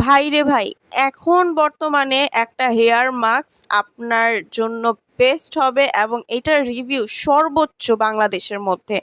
ভাই রে ভাই, এখন বর্তমানে একটা হেয়ার মাস্ক আপনার জন্য বেস্ট হবে এবং এটার রিভিউ সর্বোচ্চ বাংলাদেশের মধ্যে।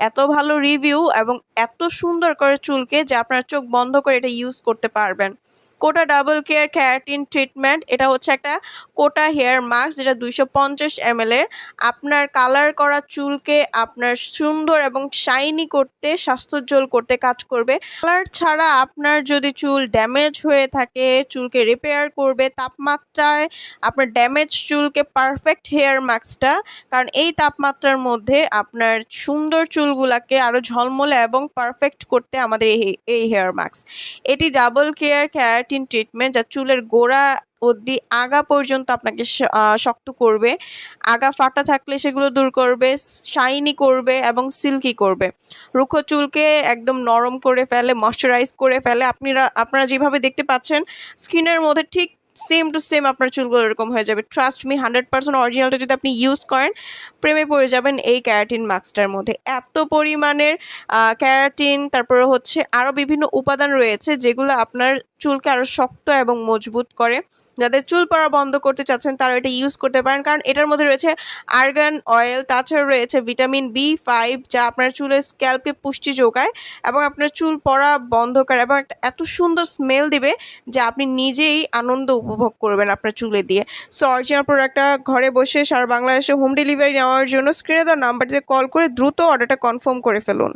এত ভালো রিভিউ এবং এত সুন্দর করে চুলকে যে আপনার চোখ বন্ধ করে এটা ইউজ করতে পারবেন। কোটা ডাবল কেয়ার ক্যারাটিন ট্রিটমেন্ট, এটা হচ্ছে একটা কোটা হেয়ার মাস্ক যেটা 250 ml এর। আপনার কালার করা চুলকে আপনার সুন্দর এবং শাইনি করতে, স্বাস্থ্যোজ্জ্বল করতে কাজ করবে। কালার ছাড়া আপনার যদি চুল ড্যামেজ হয়ে থাকে, চুলকে রিপেয়ার করবে তাপমাত্রায় আপনার ড্যামেজ চুলকে পারফেক্ট হেয়ার মাস্কটা। কারণ এই তাপমাত্রার মধ্যে আপনার সুন্দর চুলগুলাকে আরও ঝলমলে এবং পারফেক্ট করতে আমাদের এই হেয়ার মাস্ক। এটি ডাবল কেয়ার ক্যারাটিন ট্রিটমেন্ট, যা চুলের গোড়া অবধি আগা পর্যন্ত আপনাকে শক্ত করবে। আগা ফাটা থাকলে সেগুলো দূর করবে, শাইনি করবে এবং সিল্কি করবে। রুক্ষ চুলকে একদম নরম করে ফেলে, ময়শ্চারাইজ করে ফেলে। আপনারা যেভাবে দেখতে পাচ্ছেন স্কিনের মধ্যে ঠিক সেম টু সেম আপনার চুলগুলো এরকম হয়ে যাবে। ট্রাস্ট মি, 100% অরিজিনালটা যদি আপনি ইউজ করেন প্রেমে পড়ে যাবেন এই ক্যারাটিন মাস্কটার মধ্যে। এত পরিমাণের ক্যারাটিন, তারপরে হচ্ছে আরও বিভিন্ন উপাদান রয়েছে যেগুলো আপনার চুলকে আরও শক্ত এবং মজবুত করে। যাদের চুল পড়া বন্ধ করতে চাচ্ছেন তারা এটা ইউজ করতে পারেন, কারণ এটার মধ্যে রয়েছে আর্গান অয়েল, তাছাড়া রয়েছে ভিটামিন B5, যা আপনার চুলের স্ক্যাল্পকে পুষ্টি যোগায় এবং আপনার চুল পড়া বন্ধ করে এবং একটা এত সুন্দর স্মেল দিবে যে আপনি নিজেই আনন্দ উপভোগ করবেন আপনার চুলে দিয়ে। সো অরিজিনাল প্রোডাক্টটা ঘরে বসে সারা বাংলাদেশে হোম ডেলিভারি নেওয়ার জন্য স্ক্রিনে দেওয়া নাম্বারটিতে কল করে দ্রুত অর্ডারটা কনফার্ম করে ফেলুন।